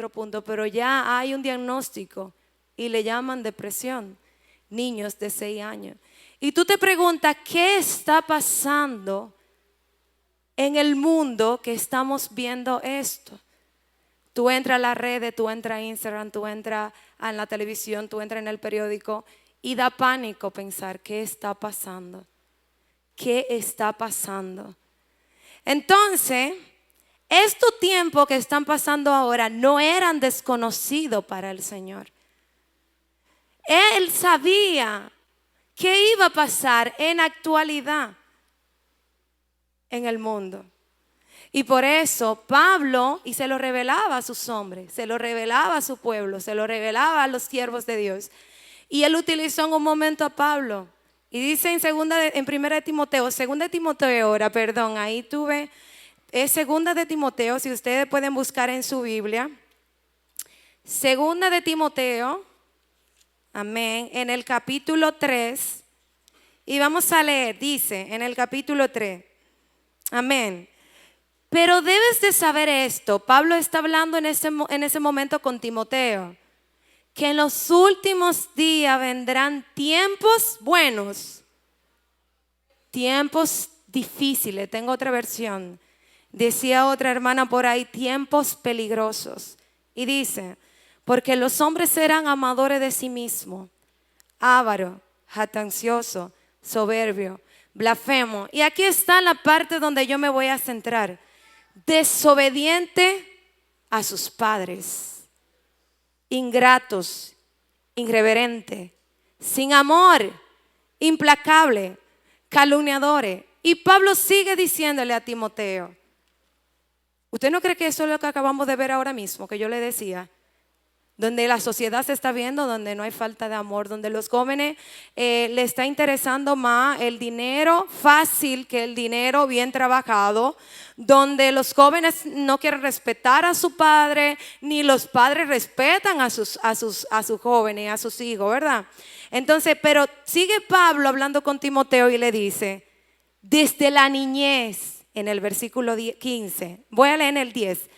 otro punto, pero ya hay un diagnóstico y le llaman depresión. Niños de 6 años. Y tú te preguntas, ¿qué está pasando en el mundo que estamos viendo esto? Tú entras a las redes, tú entras a Instagram, tú entras en la televisión, tú entras en el periódico y da pánico pensar, ¿qué está pasando? ¿Qué está pasando? Entonces, estos tiempos que están pasando ahora no eran desconocidos para el Señor. Él sabía qué iba a pasar en la actualidad en el mundo. Y por eso Pablo, y se lo revelaba a sus hombres, se lo revelaba a su pueblo, se lo revelaba a los siervos de Dios. Y él utilizó en un momento a Pablo. Y dice en primera de Timoteo, segunda de Timoteo ahora, perdón, ahí tuve, es segunda de Timoteo, si ustedes pueden buscar en su Biblia. Segunda de Timoteo, amén, en el capítulo 3. Y vamos a leer, dice en el capítulo 3, amén. Pero debes de saber esto, Pablo está hablando en ese momento con Timoteo, que en los últimos días vendrán tiempos buenos, tiempos difíciles. Tengo otra versión, decía otra hermana por ahí, tiempos peligrosos. Y dice, porque los hombres serán amadores de sí mismos, ávaros, jactanciosos, soberbio, blasfemo. Y aquí está la parte donde yo me voy a centrar. Desobediente a sus padres, ingratos, irreverente, sin amor, implacable, calumniadores. Y Pablo sigue diciéndole a Timoteo, ¿usted no cree que eso es lo que acabamos de ver ahora mismo, que yo le decía? Donde la sociedad se está viendo, donde no hay falta de amor, donde los jóvenes le está interesando más el dinero fácil que el dinero bien trabajado, donde los jóvenes no quieren respetar a su padre, ni los padres respetan a sus jóvenes, a sus hijos, ¿verdad? Entonces, pero sigue Pablo hablando con Timoteo y le dice, desde la niñez, en el versículo 15, voy a leer en el 10,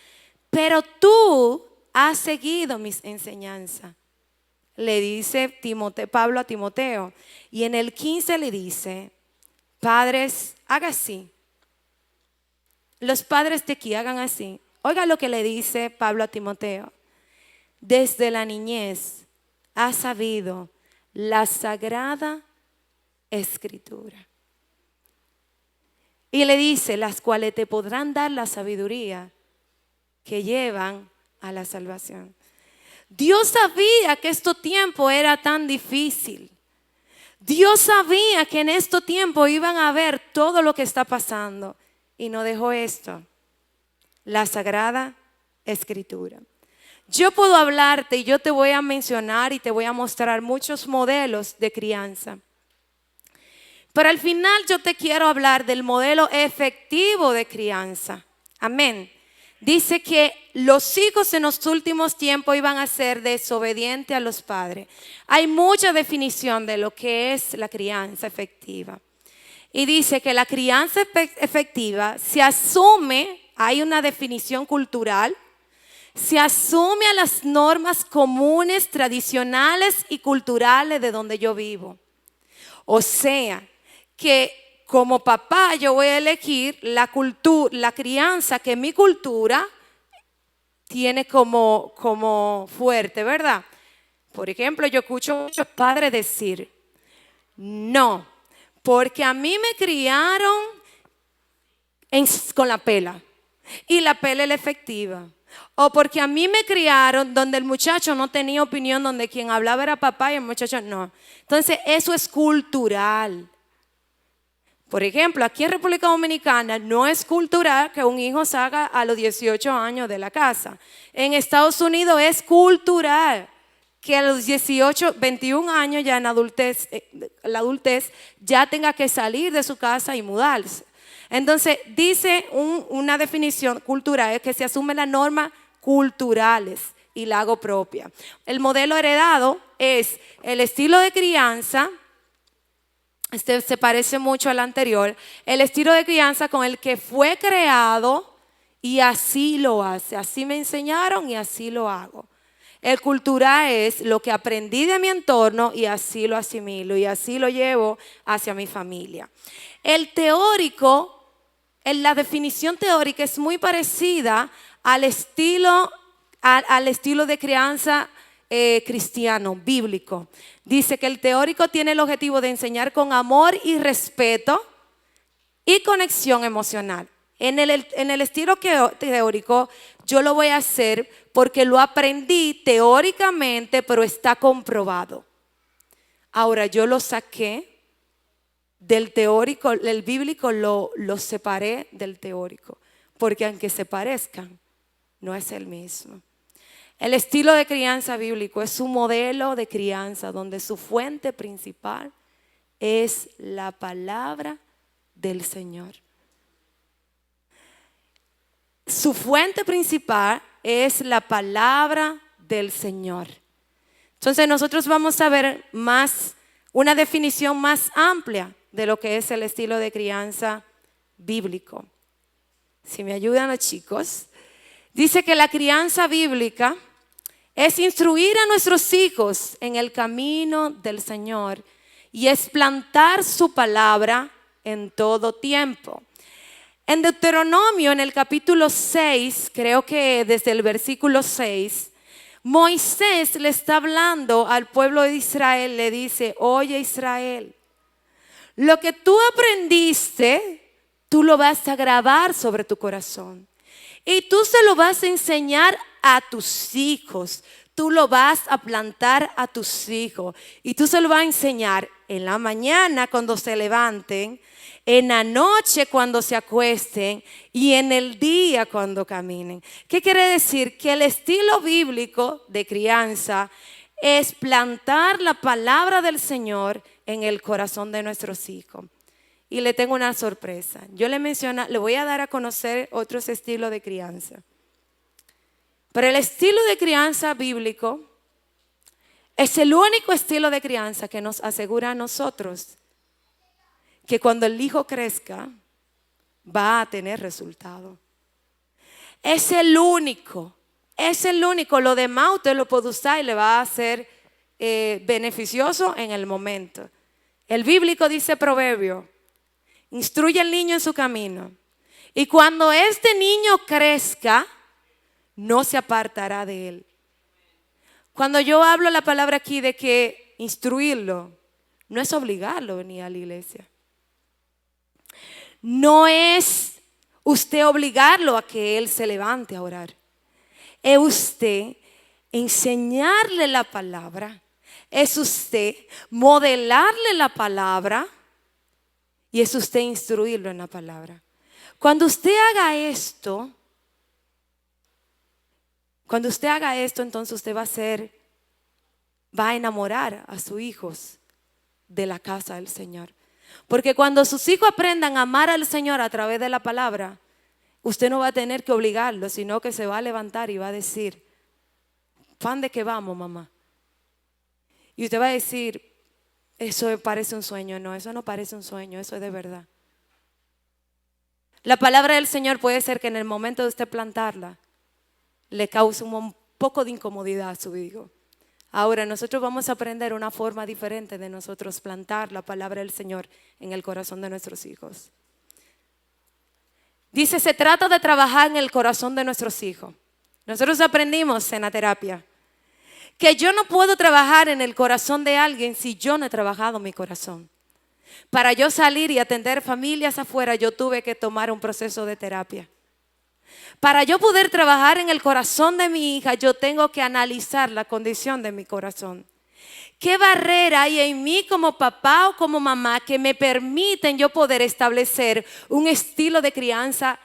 pero tú has seguido mis enseñanzas, le dice Pablo a Timoteo. Y en el 15 le dice, padres, haga así. Los padres de aquí hagan así. Oiga lo que le dice Pablo a Timoteo. Desde la niñez has sabido la sagrada escritura. Y le dice, las cuales te podrán dar la sabiduría que llevan a la salvación. Dios sabía que este tiempo era tan difícil. Dios sabía que en este tiempo iban a ver todo lo que está pasando. Y no dejó esto, la Sagrada Escritura. Yo puedo hablarte y yo te voy a mencionar y te voy a mostrar muchos modelos de crianza. Pero al final yo te quiero hablar del modelo efectivo de crianza. Amén. Dice que los hijos en los últimos tiempos iban a ser desobedientes a los padres. Hay mucha definición de lo que es la crianza efectiva. Y dice que la crianza efectiva se asume, hay una definición cultural, se asume a las normas comunes, tradicionales y culturales de donde yo vivo. O sea, que como papá yo voy a elegir la crianza que mi cultura tiene como fuerte, ¿verdad? Por ejemplo, yo escucho a muchos padres decir, no, porque a mí me criaron con la pela, y la pela es la efectiva. O porque a mí me criaron donde el muchacho no tenía opinión, donde quien hablaba era papá y el muchacho no. Entonces eso es cultural. Por ejemplo, aquí en República Dominicana no es cultural que un hijo salga a los 18 años de la casa. En Estados Unidos es cultural que a los 18, 21 años ya en la adultez ya tenga que salir de su casa y mudarse. Entonces dice una definición cultural es que se asume las normas culturales y la hago propia. El modelo heredado es el estilo de crianza. Se parece mucho al anterior, el estilo de crianza con el que fue creado y así lo hace. Así me enseñaron y así lo hago. El cultural es lo que aprendí de mi entorno y así lo asimilo y así lo llevo hacia mi familia. El teórico, en la definición teórica es muy parecida al estilo de crianza cristiano, bíblico. Dice que el teórico tiene el objetivo de enseñar con amor y respeto y conexión emocional. En el estilo teórico yo lo voy a hacer porque lo aprendí teóricamente, pero está comprobado. Ahora yo lo saqué del teórico, el bíblico lo separé del teórico, porque aunque se parezcan, no es el mismo. El estilo de crianza bíblico es un modelo de crianza donde su fuente principal es la palabra del Señor. Su fuente principal es la palabra del Señor. Entonces nosotros vamos a ver una definición más amplia de lo que es el estilo de crianza bíblico. Si me ayudan los chicos, dice que la crianza bíblica es instruir a nuestros hijos en el camino del Señor y es plantar su palabra en todo tiempo. En Deuteronomio, en el capítulo 6, creo que desde el versículo 6, Moisés le está hablando al pueblo de Israel, le dice: oye Israel, lo que tú aprendiste, tú lo vas a grabar sobre tu corazón. Y tú se lo vas a enseñar a tus hijos. Tú lo vas a plantar a tus hijos. Y tú se lo vas a enseñar en la mañana cuando se levanten, en la noche cuando se acuesten y en el día cuando caminen. ¿Qué quiere decir? Que el estilo bíblico de crianza es plantar la palabra del Señor en el corazón de nuestros hijos. Y le tengo una sorpresa. Le voy a dar a conocer otros estilos de crianza. Pero el estilo de crianza bíblico es el único estilo de crianza que nos asegura a nosotros que cuando el hijo crezca va a tener resultado. Es el único. Lo demás usted lo puede usar y le va a ser beneficioso en el momento. El bíblico dice proverbio: instruye al niño en su camino, y cuando este niño crezca, no se apartará de él. Cuando yo hablo la palabra aquí de que instruirlo, no es obligarlo a venir a la iglesia. No es usted obligarlo a que él se levante a orar. Es usted enseñarle la palabra. Es usted modelarle la palabra. Y es usted instruirlo en la palabra. Cuando usted haga esto, entonces usted va a enamorar a sus hijos de la casa del Señor. Porque cuando sus hijos aprendan a amar al Señor a través de la palabra, usted no va a tener que obligarlo, sino que se va a levantar y va a decir: ¿pan de qué vamos, mamá? Y usted va a decir: eso parece un sueño. No, eso no parece un sueño, eso es de verdad. La palabra del Señor puede ser que en el momento de usted plantarla le cause un poco de incomodidad a su hijo. Ahora nosotros vamos a aprender una forma diferente de nosotros plantar la palabra del Señor en el corazón de nuestros hijos. Dice, se trata de trabajar en el corazón de nuestros hijos. Nosotros aprendimos en la terapia que yo no puedo trabajar en el corazón de alguien si yo no he trabajado mi corazón. Para yo salir y atender familias afuera, yo tuve que tomar un proceso de terapia. Para yo poder trabajar en el corazón de mi hija, yo tengo que analizar la condición de mi corazón. ¿Qué barrera hay en mí como papá o como mamá que me permiten yo poder establecer un estilo de crianza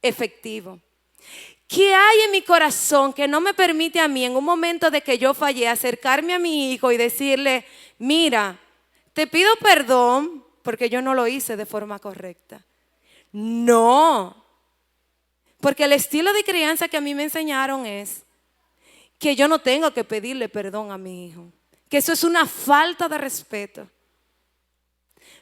efectivo? ¿Qué hay en mi corazón que no me permite a mí en un momento de que yo fallé acercarme a mi hijo y decirle: mira, te pido perdón porque yo no lo hice de forma correcta? No. Porque el estilo de crianza que a mí me enseñaron es que yo no tengo que pedirle perdón a mi hijo, que eso es una falta de respeto.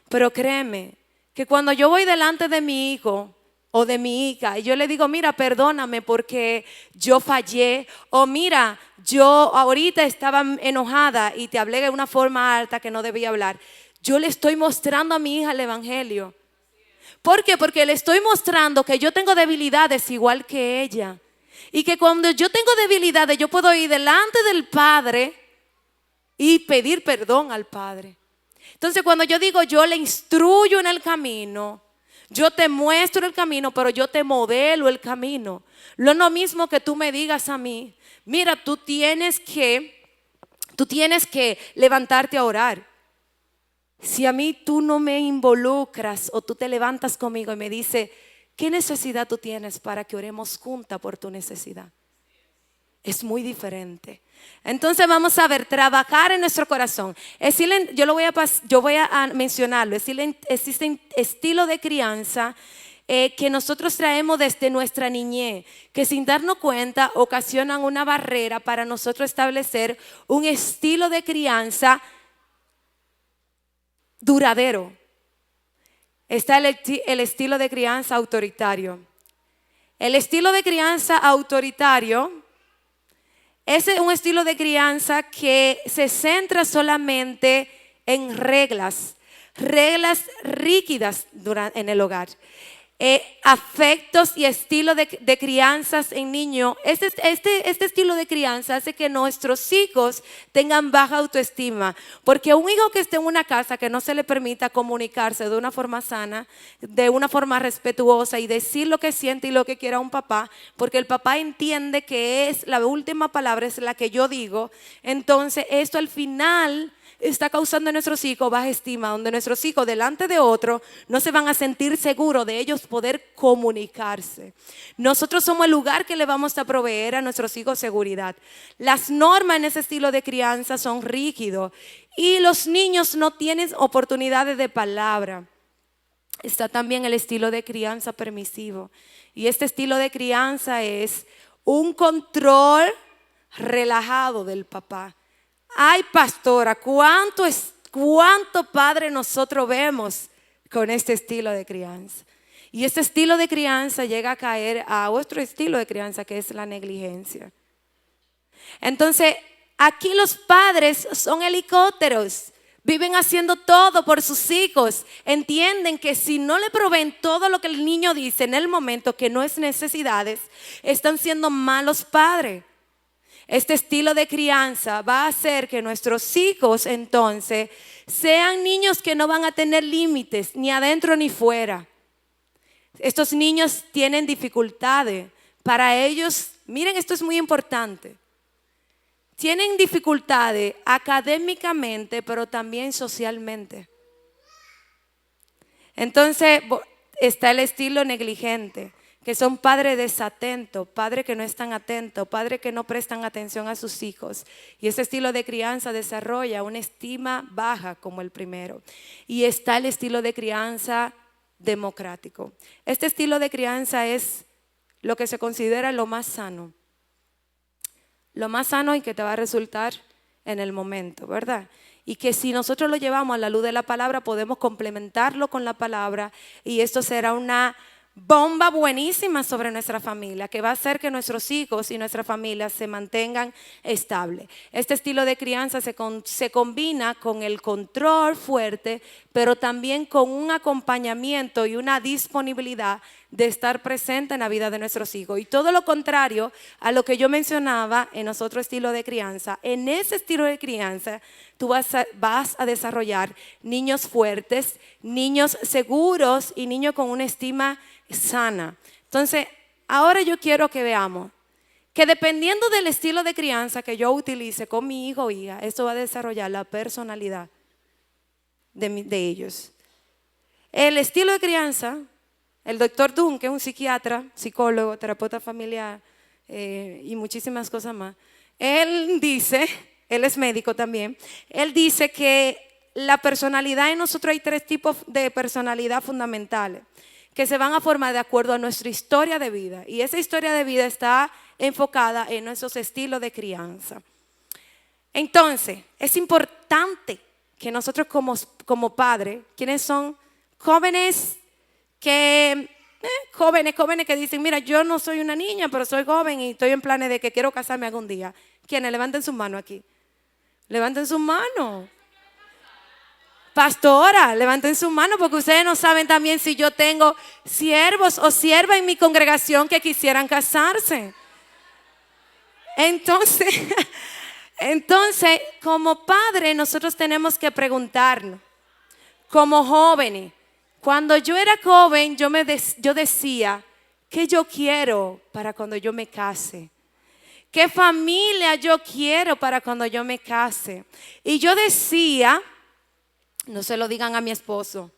Pero créeme que cuando yo voy delante de mi hijo o de mi hija, y yo le digo, mira, perdóname porque yo fallé, o mira, yo ahorita estaba enojada y te hablé de una forma alta que no debía hablar. Yo le estoy mostrando a mi hija el evangelio. ¿Por qué? Porque le estoy mostrando que yo tengo debilidades igual que ella. Y que cuando yo tengo debilidades, yo puedo ir delante del Padre y pedir perdón al Padre. Entonces, cuando yo digo, yo le instruyo en el camino, yo te muestro el camino, pero yo te modelo el camino. Lo mismo que tú me digas a mí, mira, tú tienes que levantarte a orar. Si a mí tú no me involucras o tú te levantas conmigo y me dices, ¿qué necesidad tú tienes para que oremos juntas por tu necesidad? Es muy diferente. Entonces vamos a ver, trabajar en nuestro corazón. Yo voy a mencionarlo. Existen estilos de crianza que nosotros traemos desde nuestra niñez, que sin darnos cuenta ocasionan una barrera para nosotros establecer un estilo de crianza duradero. Está el estilo de crianza autoritario. El estilo de crianza autoritario es un estilo de crianza que se centra solamente en reglas rígidas en el hogar. Afectos y estilo de crianzas en niños. Este estilo de crianza hace que nuestros hijos tengan baja autoestima, porque un hijo que esté en una casa que no se le permita comunicarse de una forma sana, de una forma respetuosa y decir lo que siente y lo que quiera a un papá, porque el papá entiende que es la última palabra, es la que yo digo. Entonces esto al final está causando en nuestros hijos baja estima, donde nuestros hijos delante de otros no se van a sentir seguros de ellos poder comunicarse. Nosotros somos el lugar que le vamos a proveer a nuestros hijos seguridad. Las normas en ese estilo de crianza son rígidos y los niños no tienen oportunidades de palabra. Está también el estilo de crianza permisivo, y este estilo de crianza es un control relajado del papá. Ay, pastora, ¿cuánto padre nosotros vemos con este estilo de crianza? Y este estilo de crianza llega a caer a otro estilo de crianza, que es la negligencia. Entonces, aquí los padres son helicópteros, viven haciendo todo por sus hijos. Entienden que si no le proveen todo lo que el niño dice en el momento, que no es necesidades, están siendo malos padres. Este estilo de crianza va a hacer que nuestros hijos entonces sean niños que no van a tener límites ni adentro ni fuera. Estos niños tienen dificultades. Para ellos, miren, esto es muy importante. Tienen dificultades académicamente, pero también socialmente. Entonces está el estilo negligente, que son padres desatentos, padres que no están atentos, padres que no prestan atención a sus hijos. Y ese estilo de crianza desarrolla una estima baja como el primero. Y está el estilo de crianza democrático. Este estilo de crianza es lo que se considera lo más sano. Lo más sano y que te va a resultar en el momento, ¿verdad? Y que si nosotros lo llevamos a la luz de la palabra, podemos complementarlo con la palabra, y esto será una bomba buenísima sobre nuestra familia, que va a hacer que nuestros hijos y nuestra familia se mantengan estables. Este estilo de crianza se combina con el control fuerte, pero también con un acompañamiento y una disponibilidad de estar presente en la vida de nuestros hijos. Y todo lo contrario a lo que yo mencionaba en otro estilo de crianza. En ese estilo de crianza tú vas a desarrollar niños fuertes, niños seguros y niños con una estima sana. Entonces, ahora yo quiero que veamos que dependiendo del estilo de crianza que yo utilice con mi hijo o hija, esto va a desarrollar la personalidad de ellos. El estilo de crianza, el doctor Dunn, que es un psiquiatra, psicólogo, terapeuta familiar y muchísimas cosas más, él es médico también, él dice que la personalidad en nosotros hay 3 tipos de personalidad fundamentales que se van a formar de acuerdo a nuestra historia de vida, y esa historia de vida está enfocada en nuestros estilos de crianza. Entonces, es importante que nosotros como padres, quienes son jóvenes que jóvenes que dicen, mira, yo no soy una niña, pero soy joven y estoy en planes de que quiero casarme algún día. ¿Quiénes? Levanten su mano aquí. Levanten su mano. Pastora, levanten su mano porque ustedes no saben también si yo tengo siervos o siervas en mi congregación que quisieran casarse. Entonces, como padre, nosotros tenemos que preguntarnos, como jóvenes, cuando yo era joven, yo decía, ¿qué yo quiero para cuando yo me case? ¿Qué familia yo quiero para cuando yo me case? Y yo decía, no se lo digan a mi esposo,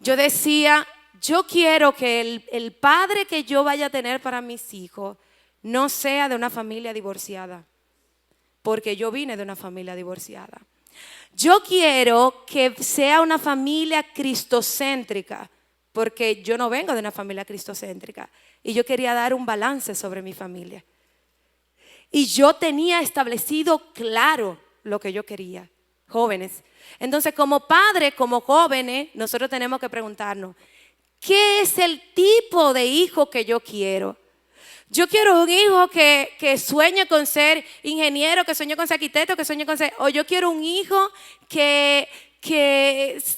yo decía, yo quiero que el padre que yo vaya a tener para mis hijos no sea de una familia divorciada, porque yo vine de una familia divorciada. Yo quiero que sea una familia cristocéntrica, porque yo no vengo de una familia cristocéntrica. Y yo quería dar un balance sobre mi familia. Y yo tenía establecido claro lo que yo quería, jóvenes. Entonces, como padres, como jóvenes, nosotros tenemos que preguntarnos, ¿qué es el tipo de hijo que yo quiero? Yo quiero un hijo que sueñe con ser ingeniero, que sueñe con ser arquitecto, que sueñe con ser... O yo quiero un hijo que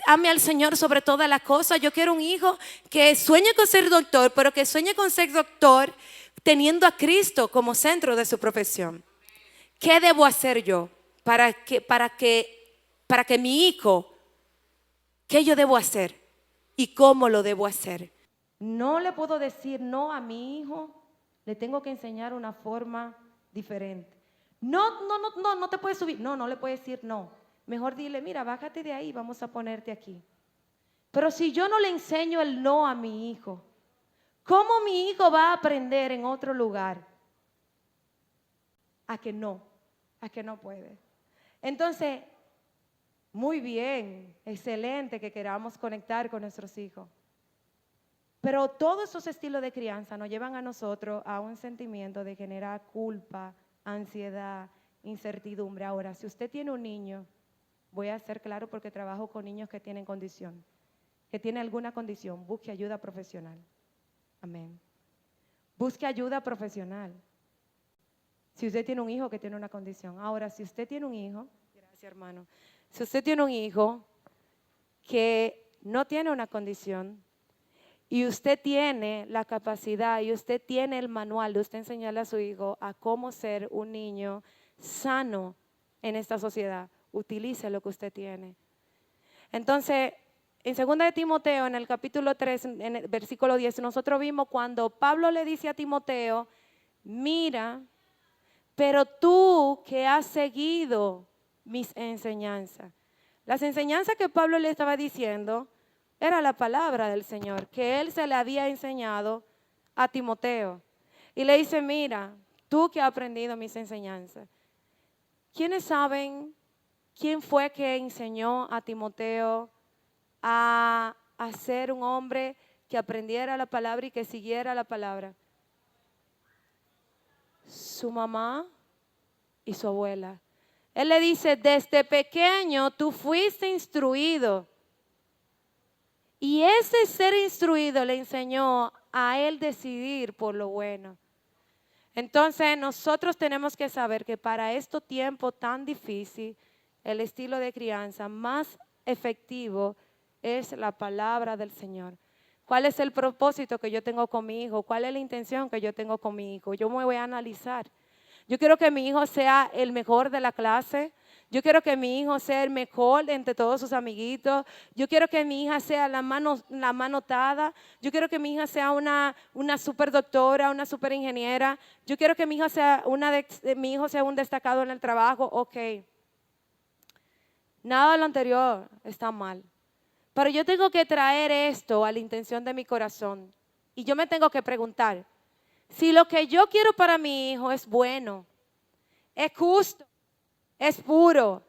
ame al Señor sobre todas las cosas. Yo quiero un hijo que sueñe con ser doctor, pero que sueñe con ser doctor teniendo a Cristo como centro de su profesión. ¿Qué debo hacer yo para que mi hijo, qué yo debo hacer y cómo lo debo hacer? No le puedo decir no a mi hijo. Le tengo que enseñar una forma diferente. No te puedes subir. No le puedes decir no. Mejor dile, mira, bájate de ahí, vamos a ponerte aquí. Pero si yo no le enseño el no a mi hijo, ¿cómo mi hijo va a aprender en otro lugar? A que no puede. Entonces, muy bien, excelente que queramos conectar con nuestros hijos. Pero todos esos estilos de crianza nos llevan a nosotros a un sentimiento de generar culpa, ansiedad, incertidumbre. Ahora, si usted tiene un niño, voy a ser claro porque trabajo con niños que tienen condición, que tienen alguna condición, busque ayuda profesional. Amén. Busque ayuda profesional. Si usted tiene un hijo que tiene una condición. Ahora, si usted tiene un hijo, gracias hermano, si usted tiene un hijo que no tiene una condición, y usted tiene la capacidad y usted tiene el manual de usted enseñarle a su hijo a cómo ser un niño sano en esta sociedad, utilice lo que usted tiene. Entonces, en 2 de Timoteo, en el capítulo 3, en el versículo 10, nosotros vimos cuando Pablo le dice a Timoteo, mira, pero tú que has seguido mis enseñanzas. Las enseñanzas que Pablo le estaba diciendo era la palabra del Señor, que él se le había enseñado a Timoteo. Y le dice, mira, tú que has aprendido mis enseñanzas. ¿Quiénes saben quién fue que enseñó a Timoteo a ser un hombre que aprendiera la palabra y que siguiera la palabra? Su mamá y su abuela. Él le dice, desde pequeño tú fuiste instruido. Y ese ser instruido le enseñó a él decidir por lo bueno. Entonces nosotros tenemos que saber que para este tiempo tan difícil, el estilo de crianza más efectivo es la palabra del Señor. ¿Cuál es el propósito que yo tengo con mi hijo? ¿Cuál es la intención que yo tengo con mi hijo? Yo me voy a analizar. Yo quiero que mi hijo sea el mejor de la clase. Yo quiero que mi hijo sea el mejor entre todos sus amiguitos. Yo quiero que mi hija sea la más notada. Yo quiero que mi hija sea una super doctora, una super ingeniera. Yo quiero que mi hijo sea un destacado en el trabajo. Ok. Nada de lo anterior está mal. Pero yo tengo que traer esto a la intención de mi corazón. Y yo me tengo que preguntar, si lo que yo quiero para mi hijo es bueno, es justo, es puro,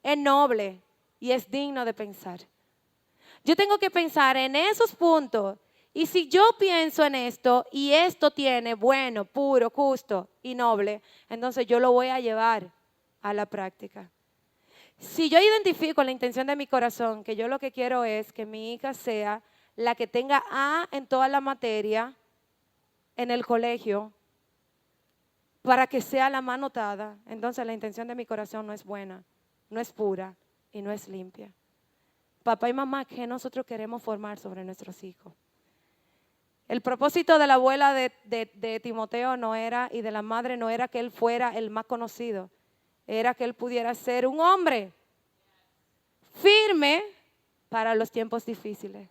es noble y es digno de pensar. Yo tengo que pensar en esos puntos. Y si yo pienso en esto y esto tiene bueno, puro, justo y noble, entonces yo lo voy a llevar a la práctica. Si yo identifico la intención de mi corazón, que yo lo que quiero es que mi hija sea la que tenga A en toda la materia en el colegio para que sea la más notada. Entonces la intención de mi corazón no es buena, no es pura y no es limpia. Papá y mamá, ¿qué nosotros queremos formar sobre nuestros hijos? El propósito de la abuela de Timoteo no era, y de la madre no era que él fuera el más conocido, era que él pudiera ser un hombre firme para los tiempos difíciles.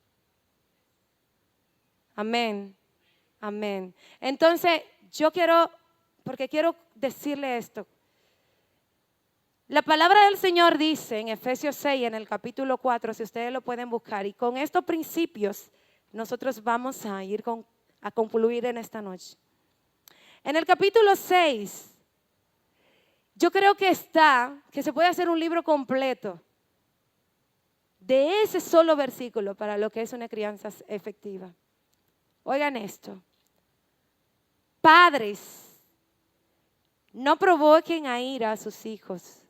Amén, amén. Entonces, porque quiero decirle esto. La palabra del Señor dice en Efesios 6, en el capítulo 4, si ustedes lo pueden buscar, y con estos principios nosotros vamos a ir a concluir en esta noche. En el capítulo 6, yo creo que se puede hacer un libro completo de ese solo versículo para lo que es una crianza efectiva. Oigan esto. Padres, no provoquen a ira a sus hijos,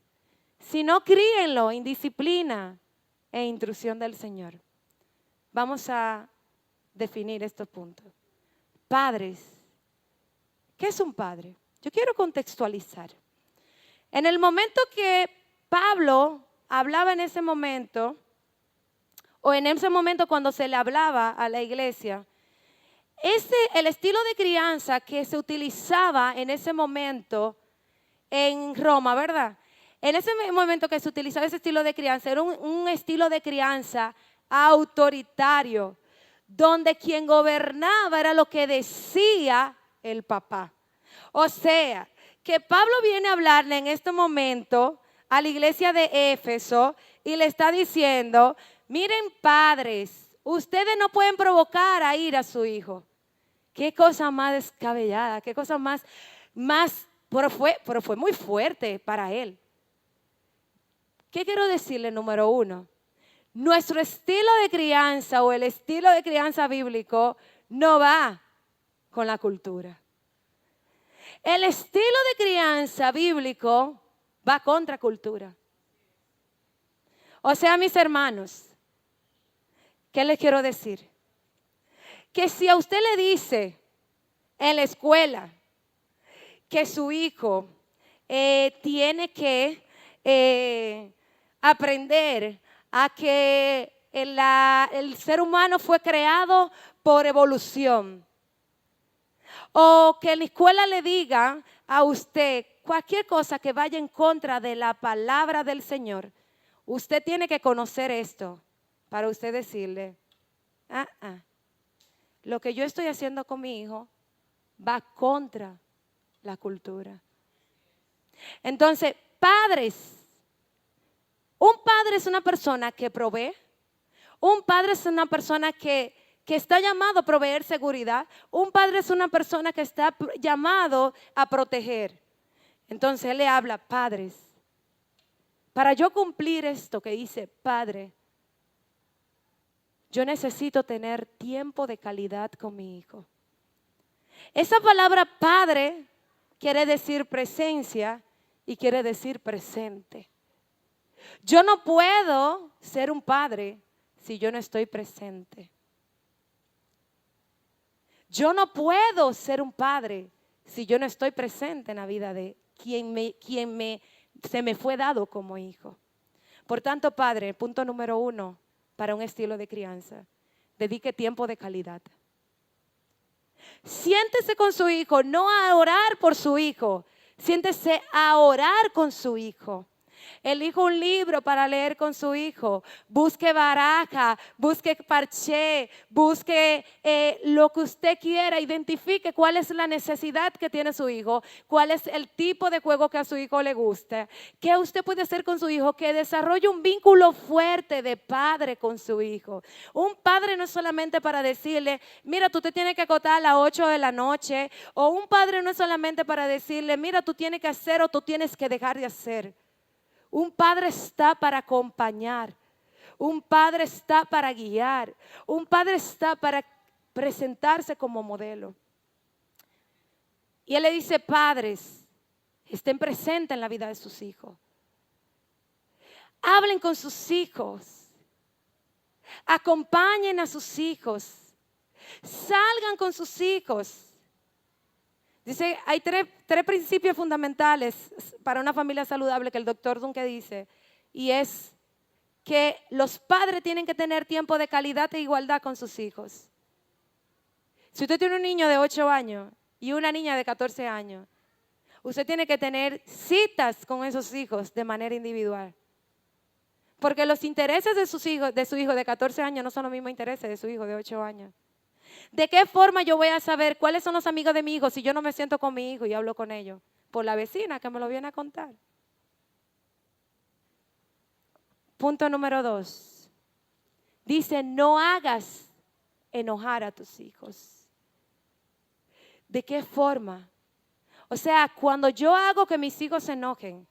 sino críenlo en disciplina e instrucción del Señor. Vamos a definir estos puntos. Padres, ¿qué es un padre? Yo quiero contextualizar. En el momento que Pablo hablaba en ese momento, o en ese momento cuando se le hablaba a la iglesia, el estilo de crianza que se utilizaba en ese momento en Roma, ¿verdad? En ese momento que se utilizaba ese estilo de crianza, era un estilo de crianza autoritario, donde quien gobernaba era lo que decía el papá. O sea, que Pablo viene a hablarle en este momento a la iglesia de Éfeso y le está diciendo, miren padres, ustedes no pueden provocar a ir a su hijo. Qué cosa más descabellada, qué cosa más, pero fue muy fuerte para él. ¿Qué quiero decirle? Número uno, nuestro estilo de crianza o el estilo de crianza bíblico no va con la cultura. El estilo de crianza bíblico va contra cultura. O sea, mis hermanos, ¿qué les quiero decir? Que si a usted le dice en la escuela que su hijo tiene que aprender a que el ser humano fue creado por evolución, o que la escuela le diga a usted cualquier cosa que vaya en contra de la palabra del Señor, usted tiene que conocer esto para usted decirle, lo que yo estoy haciendo con mi hijo va contra la cultura. Entonces, padres, un padre es una persona que provee, un padre es una persona que está llamado a proveer seguridad, un padre es una persona que está llamado a proteger. Entonces él le habla, padres, para yo cumplir esto que dice padre, yo necesito tener tiempo de calidad con mi hijo. Esa palabra padre quiere decir presencia y quiere decir presente. Yo no puedo ser un padre si yo no estoy presente. Yo no puedo ser un padre si yo no estoy presente en la vida de se me fue dado como hijo. Por tanto, padre, punto número 1 para un estilo de crianza, dedique tiempo de calidad. Siéntese con su hijo, no a orar por su hijo, siéntese a orar con su hijo. Elija un libro para leer con su hijo. Busque baraja, busque parché, busque lo que usted quiera. Identifique cuál es la necesidad que tiene su hijo, cuál es el tipo de juego que a su hijo le gusta. ¿Qué usted puede hacer con su hijo? Que desarrolle un vínculo fuerte de padre con su hijo. Un padre no es solamente para decirle, mira, tú te tienes que acostar a las 8 de la noche. O un padre no es solamente para decirle, mira, tú tienes que hacer o tú tienes que dejar de hacer. Un padre está para acompañar, un padre está para guiar, un padre está para presentarse como modelo. Y él le dice, padres, estén presentes en la vida de sus hijos. Hablen con sus hijos. Acompañen a sus hijos. Salgan con sus hijos. Dice, hay tres principios fundamentales para una familia saludable que el doctor Dunque dice. Y es que los padres tienen que tener tiempo de calidad e igualdad con sus hijos. Si usted tiene un niño de 8 años y una niña de 14 años, usted tiene que tener citas con esos hijos de manera individual. Porque los intereses de su hijo de 14 años no son los mismos intereses de su hijo de 8 años. ¿De qué forma yo voy a saber cuáles son los amigos de mi hijo si yo no me siento con mi hijo y hablo con ellos? Por la vecina que me lo viene a contar. Punto número 2. Dice, no hagas enojar a tus hijos. ¿De qué forma? O sea, cuando yo hago que mis hijos se enojen,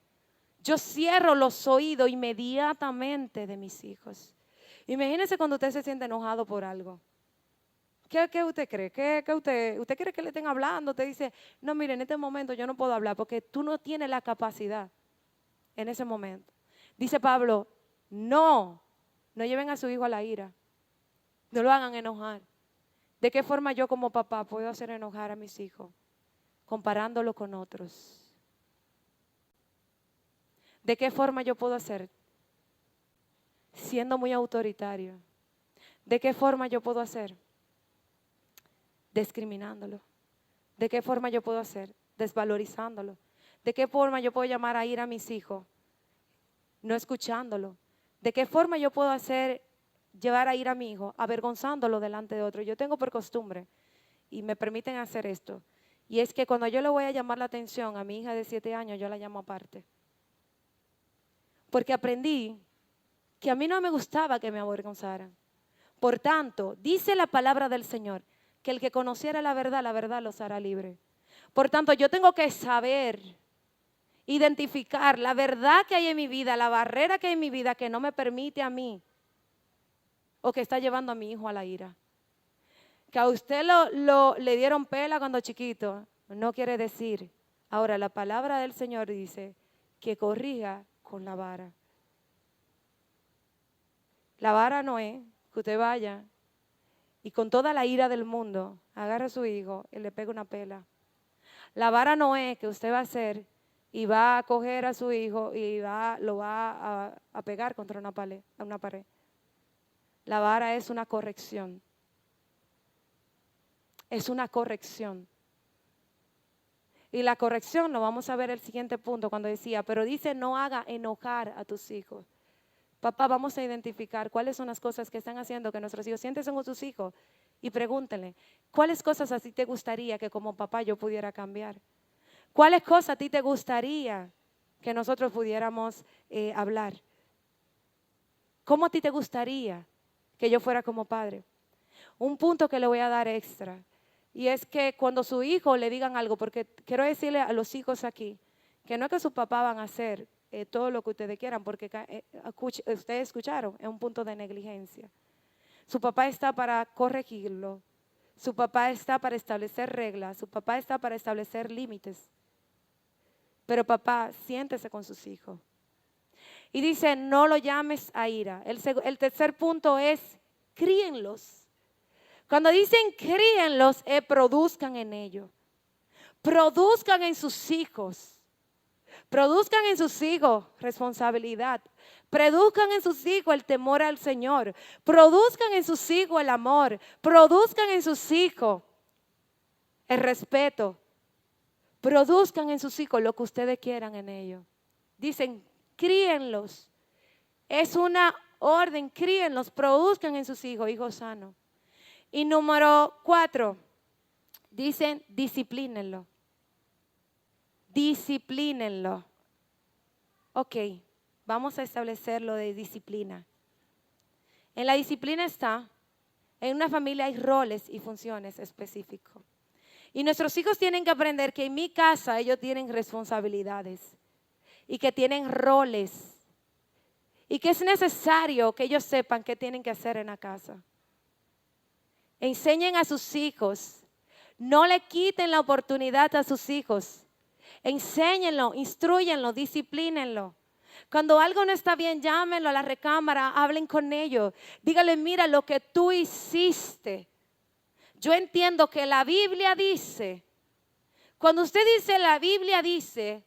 yo cierro los oídos inmediatamente de mis hijos. Imagínense cuando usted se siente enojado por algo. ¿Qué usted cree? ¿Usted cree que le estén hablando? Usted dice, no, mire, en este momento yo no puedo hablar porque tú no tienes la capacidad en ese momento. Dice Pablo, no lleven a su hijo a la ira. No lo hagan enojar. ¿De qué forma yo como papá puedo hacer enojar a mis hijos? Comparándolo con otros. ¿De qué forma yo puedo hacer? Siendo muy autoritario. ¿De qué forma yo puedo hacer? Discriminándolo. ¿De qué forma yo puedo hacer? Desvalorizándolo. ¿De qué forma yo puedo llamar a ir a mis hijos? No escuchándolo. ¿De qué forma yo puedo llevar a ir a mi hijo avergonzándolo delante de otro? Yo tengo por costumbre y me permiten hacer esto. Y es que cuando yo le voy a llamar la atención a mi hija de 7 años, yo la llamo aparte. Porque aprendí que a mí no me gustaba que me avergonzaran. Por tanto, dice la palabra del Señor, que el que conociera la verdad los hará libre. Por tanto, yo tengo que saber identificar la verdad que hay en mi vida, la barrera que hay en mi vida que no me permite a mí o que está llevando a mi hijo a la ira. Que a usted le dieron pela cuando chiquito, no quiere decir. Ahora, la palabra del Señor dice que corrija con la vara. La vara no es que usted vaya y con toda la ira del mundo agarre a su hijo y le pegue una pela. La vara no es que usted va a hacer y va a coger a su hijo y lo va a pegar contra una pared. La vara es una corrección. Es una corrección. Y la corrección lo vamos a ver el siguiente punto cuando decía, pero dice no haga enojar a tus hijos. Papá, vamos a identificar cuáles son las cosas que están haciendo que nuestros hijos siéntense con sus hijos y pregúntenle, ¿cuáles cosas a ti te gustaría que como papá yo pudiera cambiar? ¿Cuáles cosas a ti te gustaría que nosotros pudiéramos hablar? ¿Cómo a ti te gustaría que yo fuera como padre? Un punto que le voy a dar extra, y es que cuando su hijo le digan algo, porque quiero decirle a los hijos aquí, que no es que sus papás van a hacer todo lo que ustedes quieran, porque ustedes escucharon, es un punto de negligencia. Su papá está para corregirlo, su papá está para establecer reglas, su papá está para establecer límites. Pero papá, siéntese con sus hijos. Y dice, no lo llames a ira. El tercer punto es, críenlos. Cuando dicen críenlos, produzcan en ellos. Produzcan en sus hijos. Produzcan en sus hijos responsabilidad. Produzcan en sus hijos el temor al Señor. Produzcan en sus hijos el amor. Produzcan en sus hijos el respeto. Produzcan en sus hijos lo que ustedes quieran en ellos. Dicen, críenlos. Es una orden, críenlos, produzcan en sus hijos, hijos sanos. Y número 4, dicen, disciplínenlo. Disciplínenlo. Ok, vamos a establecer lo de disciplina. En la disciplina está, en una familia hay roles y funciones específicos. Y nuestros hijos tienen que aprender que en mi casa ellos tienen responsabilidades y que tienen roles y que es necesario que ellos sepan qué tienen que hacer en la casa. Enseñen a sus hijos, no le quiten la oportunidad a sus hijos. Enséñenlo, instruyenlo, disciplínenlo. Cuando algo no está bien, llámenlo a la recámara, hablen con ellos. Díganle, mira lo que tú hiciste. Yo entiendo que la Biblia dice, cuando usted dice la Biblia dice,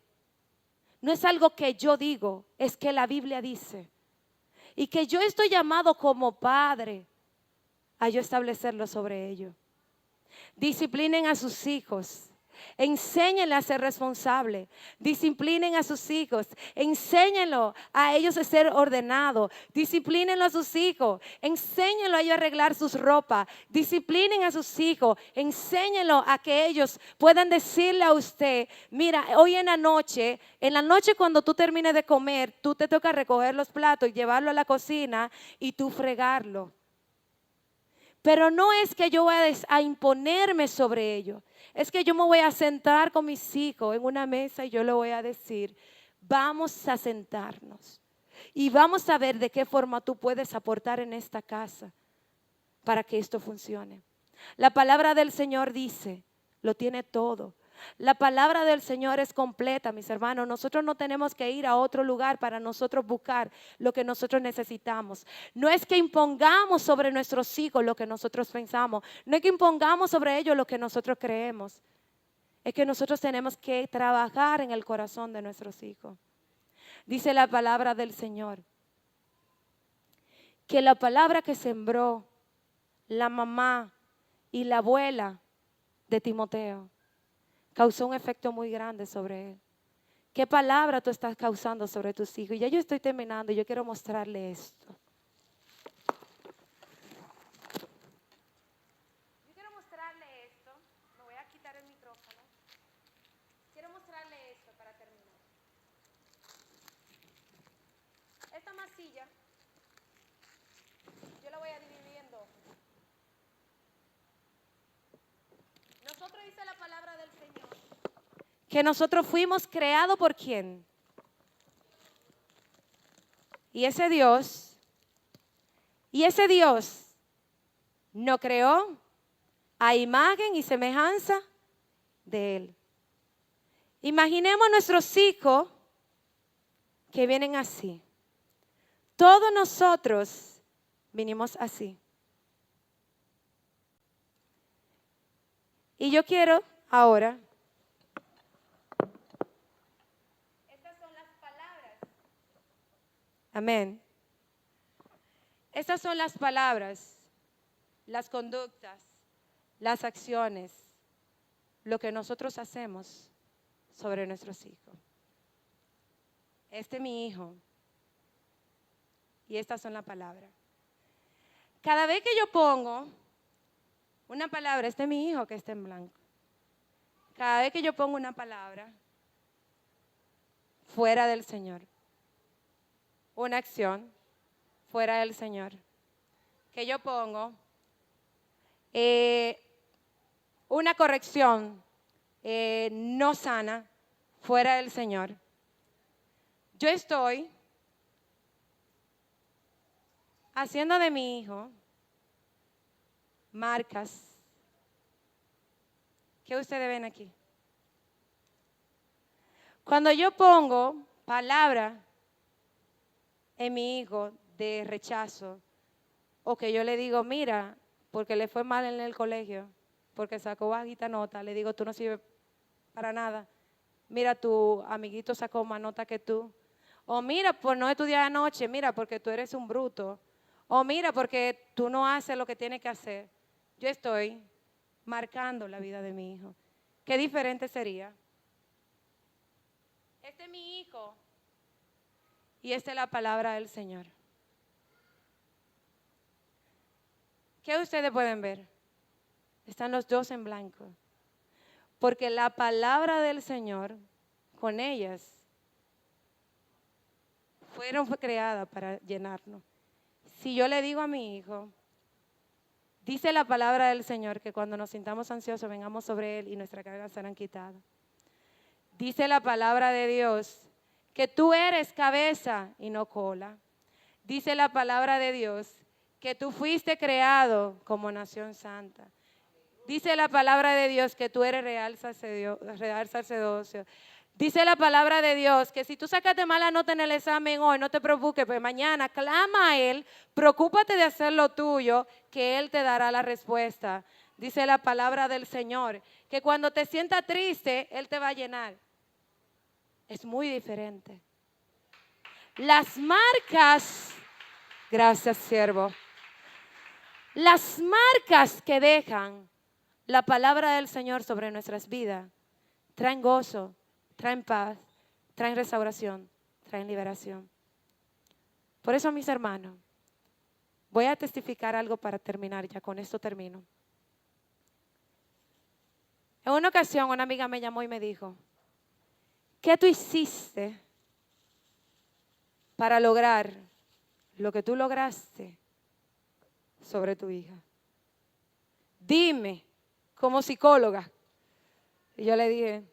no es algo que yo digo, es que la Biblia dice. Y que yo estoy llamado como padre a yo establecerlo sobre ellos. Disciplinen a sus hijos. Enséñenle a ser responsable. Disciplinen a sus hijos. Enséñenlo a ellos a ser ordenados. Disciplinen a sus hijos. Enséñenlo a ellos a arreglar sus ropas. Disciplinen a sus hijos. Enséñenlo a que ellos puedan decirle a usted, mira, hoy en la noche cuando tú termines de comer, tú te toca recoger los platos y llevarlo a la cocina y tú fregarlo. Pero no es que yo voy a imponerme sobre ellos. Es que yo me voy a sentar con mis hijos en una mesa y yo le voy a decir, vamos a sentarnos y vamos a ver de qué forma tú puedes aportar en esta casa para que esto funcione. La palabra del Señor dice, lo tiene todo. La palabra del Señor es completa, mis hermanos. Nosotros no tenemos que ir a otro lugar para nosotros buscar lo que nosotros necesitamos. No es que impongamos sobre nuestros hijos lo que nosotros pensamos. No es que impongamos sobre ellos lo que nosotros creemos. Es que nosotros tenemos que trabajar en el corazón de nuestros hijos. Dice la palabra del Señor que la palabra que sembró la mamá y la abuela de Timoteo causó un efecto muy grande sobre él. ¿Qué palabra tú estás causando sobre tus hijos? Y ya yo estoy terminando y yo quiero mostrarle esto. Yo quiero mostrarle esto. Me voy a quitar el micrófono. Quiero mostrarle esto para terminar. Esta masilla, yo la voy a dividir en dos. Nosotros dice la palabra del Señor que nosotros fuimos creados por ¿quién? Y ese Dios nos creó a imagen y semejanza de Él. Imaginemos nuestros hijos que vienen así. Todos nosotros vinimos así. Y yo quiero ahora, estas son las palabras. Amén. Estas son las palabras, las conductas, las acciones, lo que nosotros hacemos sobre nuestros hijos. Este es mi hijo. Y estas son las palabras. Cada vez que yo pongo una palabra, este es mi hijo que está en blanco. Cada vez que yo pongo una palabra fuera del Señor, una acción fuera del Señor, que yo pongo una corrección no sana fuera del Señor, yo estoy haciendo de mi hijo marcas. ¿Qué ustedes ven aquí? Cuando yo pongo palabra en mi hijo de rechazo, o que yo le digo, mira, porque le fue mal en el colegio, porque sacó bajita nota, le digo, tú no sirves para nada. Mira, tu amiguito sacó más nota que tú. O mira, por no estudiar anoche, mira, porque tú eres un bruto. O mira, porque tú no haces lo que tienes que hacer. Yo estoy marcando la vida de mi hijo. ¿Qué diferente sería? Este es mi hijo y esta es la palabra del Señor. ¿Qué ustedes pueden ver? Están los dos en blanco. Porque la palabra del Señor, con ellas, fueron creadas para llenarnos. Si yo le digo a mi hijo, dice la palabra del Señor que cuando nos sintamos ansiosos, vengamos sobre Él y nuestras cargas serán quitadas. Dice la palabra de Dios que tú eres cabeza y no cola. Dice la palabra de Dios que tú fuiste creado como nación santa. Dice la palabra de Dios que tú eres real sacerdocio. Dice la palabra de Dios que si tú sacaste mala nota en el examen hoy, no te preocupes, pues mañana clama a Él, preocúpate de hacer lo tuyo, que Él te dará la respuesta. Dice la palabra del Señor, que cuando te sientas triste, Él te va a llenar. Es muy diferente. Las marcas, gracias siervo, las marcas que dejan la palabra del Señor sobre nuestras vidas traen gozo, traen paz, traen restauración, traen liberación. Por eso, mis hermanos, voy a testificar algo para terminar, ya con esto termino. En una ocasión una amiga me llamó y me dijo, ¿qué tú hiciste para lograr lo que tú lograste sobre tu hija? Dime, como psicóloga. Y yo le dije,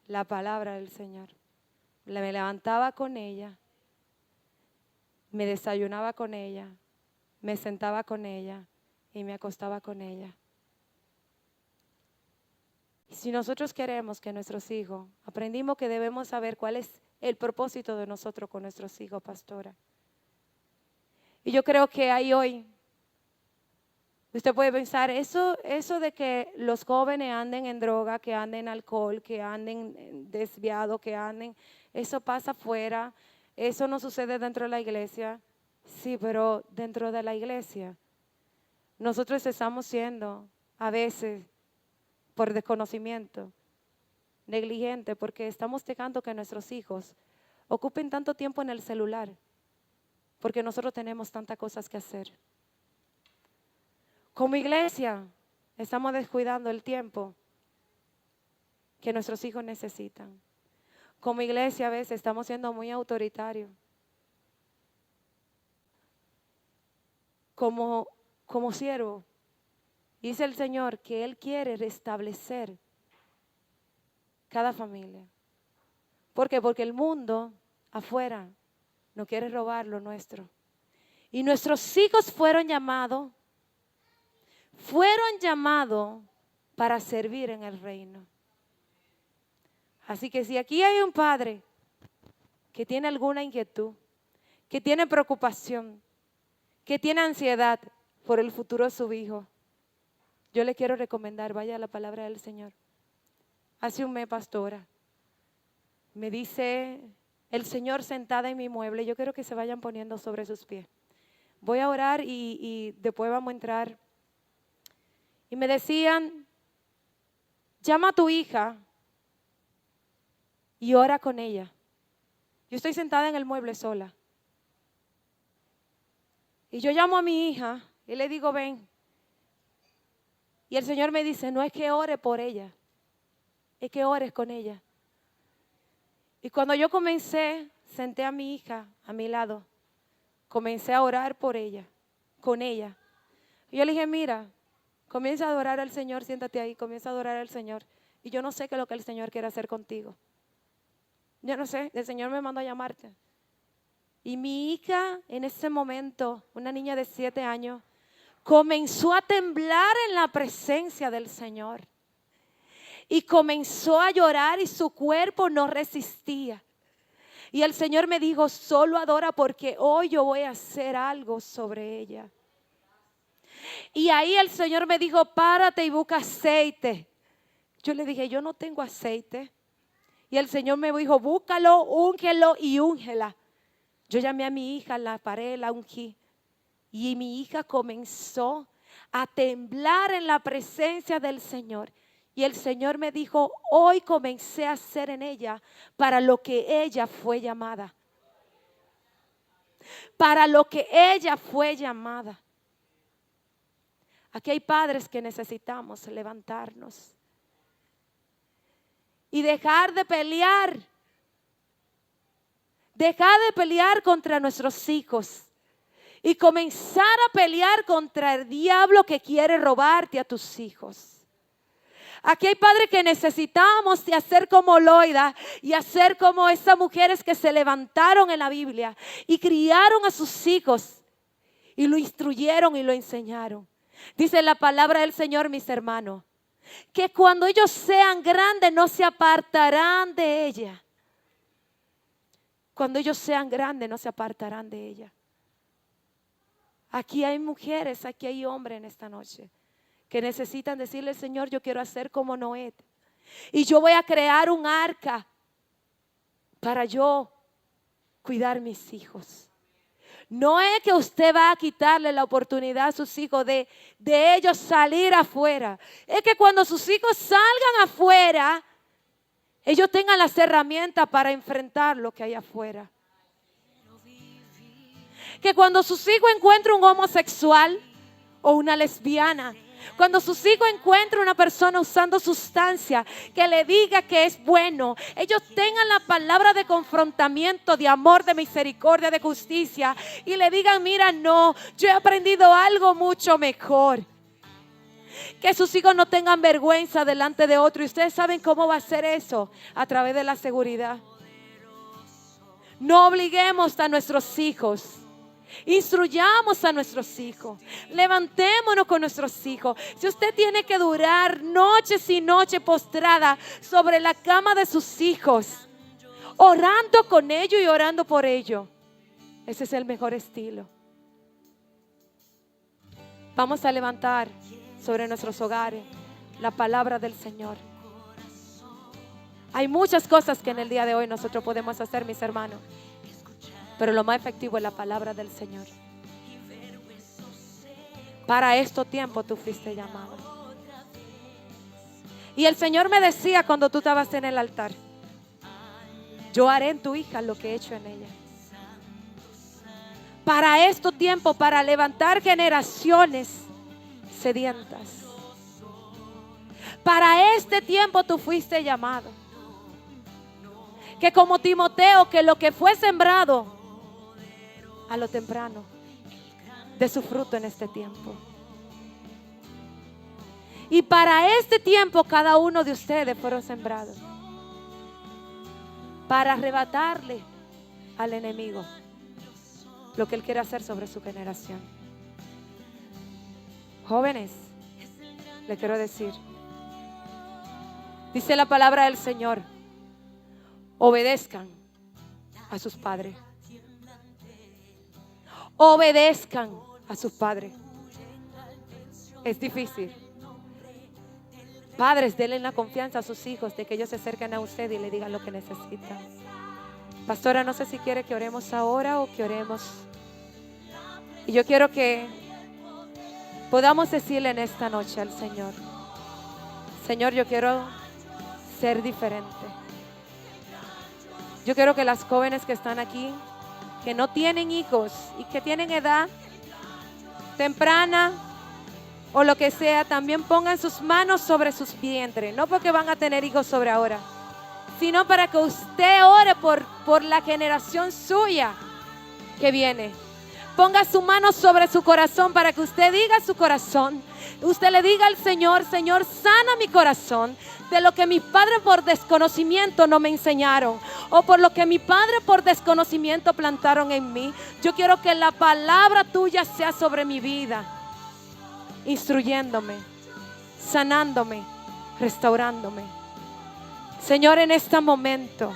la palabra del Señor. Me levantaba con ella, me desayunaba con ella, me sentaba con ella y me acostaba con ella. Y si nosotros queremos que nuestros hijos, aprendimos que debemos saber cuál es el propósito de nosotros con nuestros hijos, pastora. Y yo creo que ahí hoy, usted puede pensar, eso de que los jóvenes anden en droga, que anden en alcohol, que anden desviados, que anden, eso pasa afuera, eso no sucede dentro de la iglesia. Sí, pero dentro de la iglesia, nosotros estamos siendo a veces, por desconocimiento, negligente, porque estamos dejando que nuestros hijos ocupen tanto tiempo en el celular, porque nosotros tenemos tantas cosas que hacer. Como iglesia, estamos descuidando el tiempo que nuestros hijos necesitan. Como iglesia, a veces estamos siendo muy autoritarios. Como siervo, dice el Señor que Él quiere restablecer cada familia. ¿Por qué? Porque el mundo afuera no quiere robar lo nuestro. Y nuestros hijos fueron llamados para servir en el reino. Así que si aquí hay un padre que tiene alguna inquietud, que tiene preocupación, que tiene ansiedad por el futuro de su hijo, yo le quiero recomendar, vaya a la palabra del Señor. Hace un mes, pastora, me dice el Señor sentada en mi mueble, yo quiero que se vayan poniendo sobre sus pies. Voy a orar y después vamos a entrar. Y me decían, llama a tu hija y ora con ella. Yo estoy sentada en el mueble sola. Y yo llamo a mi hija y le digo, ven. Y el Señor me dice, no es que ore por ella, es que ores con ella. Y cuando yo comencé, senté a mi hija a mi lado, comencé a orar por ella, con ella. Y yo le dije, mira, comienza a adorar al Señor, siéntate ahí, comienza a adorar al Señor. Y yo no sé qué es lo que el Señor quiere hacer contigo. Yo no sé, el Señor me mandó a llamarte. Y mi hija en ese momento, una niña de 7 años, comenzó a temblar en la presencia del Señor. Y comenzó a llorar y su cuerpo no resistía. Y el Señor me dijo, solo adora porque hoy yo voy a hacer algo sobre ella. Y ahí el Señor me dijo, párate y busca aceite. Yo le dije, yo no tengo aceite. Y el Señor me dijo, búscalo, úngelo y úngela. Yo llamé a mi hija, la paré, la ungí. Y mi hija comenzó a temblar en la presencia del Señor. Y el Señor me dijo, hoy comencé a hacer en ella para lo que ella fue llamada. Para lo que ella fue llamada. Aquí hay padres que necesitamos levantarnos y dejar de pelear. Dejar de pelear contra nuestros hijos y comenzar a pelear contra el diablo que quiere robarte a tus hijos. Aquí hay padres que necesitamos de hacer como Loida y hacer como esas mujeres que se levantaron en la Biblia y criaron a sus hijos y lo instruyeron y lo enseñaron. Dice la palabra del Señor, mis hermanos, que cuando ellos sean grandes no se apartarán de ella. Cuando ellos sean grandes no se apartarán de ella. Aquí hay mujeres, aquí hay hombres en esta noche que necesitan decirle: Señor, yo quiero hacer como Noé. Y yo voy a crear un arca para yo cuidar mis hijos. No es que usted va a quitarle la oportunidad a sus hijos de ellos salir afuera. Es que cuando sus hijos salgan afuera, ellos tengan las herramientas para enfrentar lo que hay afuera. Que cuando sus hijos encuentren un homosexual o una lesbiana, cuando sus hijos encuentren una persona usando sustancia que le diga que es bueno, ellos tengan la palabra de confrontamiento, de amor, de misericordia, de justicia, y le digan: mira, no, yo he aprendido algo mucho mejor. Que sus hijos no tengan vergüenza delante de otro. Y ustedes saben cómo va a ser eso: a través de la seguridad. No obliguemos a nuestros hijos. Instruyamos a nuestros hijos. Levantémonos con nuestros hijos. Si usted tiene que durar noches y noches postrada sobre la cama de sus hijos, orando con ellos y orando por ellos, ese es el mejor estilo. Vamos a levantar sobre nuestros hogares la palabra del Señor. Hay muchas cosas que en el día de hoy nosotros podemos hacer, mis hermanos, pero lo más efectivo es la palabra del Señor. Para estos tiempos tú fuiste llamado. Y el Señor me decía cuando tú estabas en el altar: yo haré en tu hija lo que he hecho en ella. Para estos tiempos, para levantar generaciones sedientas. Para este tiempo tú fuiste llamado. Que como Timoteo, que lo que fue sembrado a lo temprano de su fruto en este tiempo. Y para este tiempo cada uno de ustedes fueron sembrados para arrebatarle al enemigo lo que él quiere hacer sobre su generación. Jóvenes, le quiero decir, dice la palabra del Señor: obedezcan a sus padres. Obedezcan a sus padres. Es difícil. Padres, denle la confianza a sus hijos de que ellos se acerquen a usted y le digan lo que necesitan. Pastora, no sé si quiere que oremos ahora o que oremos. Y yo quiero que podamos decirle en esta noche al Señor: Señor, yo quiero ser diferente. Yo quiero que las jóvenes que están aquí, que no tienen hijos y que tienen edad temprana o lo que sea, también pongan sus manos sobre sus vientres. No porque van a tener hijos sobre ahora, sino para que usted ore por la generación suya que viene. Ponga su mano sobre su corazón para que usted diga a su corazón. Usted le diga al Señor: Señor, sana mi corazón de lo que mis padres por desconocimiento no me enseñaron, o por lo que mi padre por desconocimiento plantaron en mí. Yo quiero que la palabra tuya sea sobre mi vida, instruyéndome, sanándome, restaurándome. Señor, en este momento,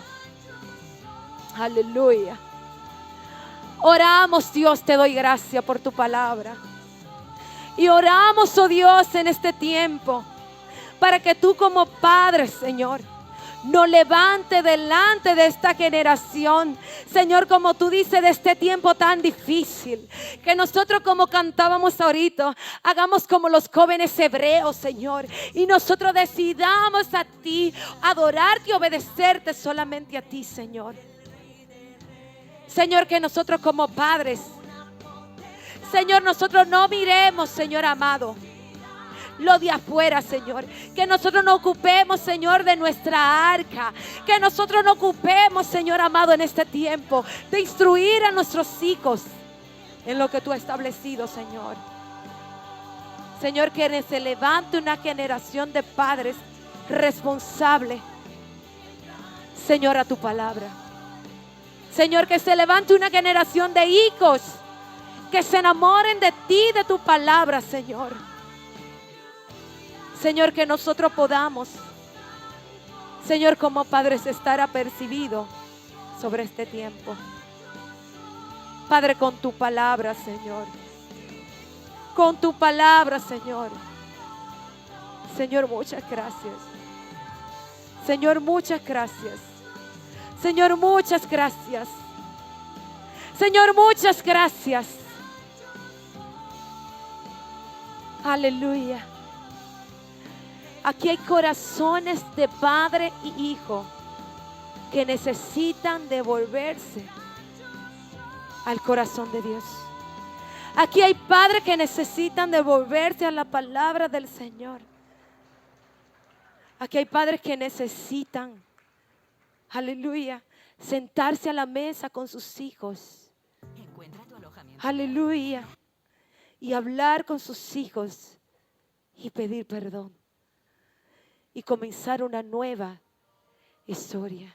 aleluya, oramos, Dios, te doy gracias por tu palabra. Y oramos, oh Dios, en este tiempo, para que tú como Padre, Señor, nos levante delante de esta generación, Señor, como tú dices, de este tiempo tan difícil. Que nosotros, como cantábamos ahorita, hagamos como los jóvenes hebreos, Señor, y nosotros decidamos a ti, adorarte y obedecerte solamente a ti, Señor. Señor, que nosotros como padres, Señor, nosotros no miremos, Señor amado, lo de afuera, Señor. Que nosotros nos ocupemos, Señor, de nuestra arca. Que nosotros nos ocupemos, Señor amado, en este tiempo de instruir a nuestros hijos en lo que tú has establecido, Señor. Señor, que se levante una generación de padres responsables, Señor, a tu palabra. Señor, que se levante una generación de hijos que se enamoren de ti, de tu palabra, Señor. Señor, que nosotros podamos, Señor, como padres, estar apercibidos sobre este tiempo. Padre, con tu palabra, Señor. Con tu palabra, Señor. Señor, muchas gracias. Señor, muchas gracias. Señor, muchas gracias. Señor, muchas gracias. Aleluya. Aquí hay corazones de padre y hijo que necesitan devolverse al corazón de Dios. Aquí hay padres que necesitan devolverse a la palabra del Señor. Aquí hay padres que necesitan, aleluya, sentarse a la mesa con sus hijos. Aleluya. Y hablar con sus hijos y pedir perdón. Y comenzar una nueva historia.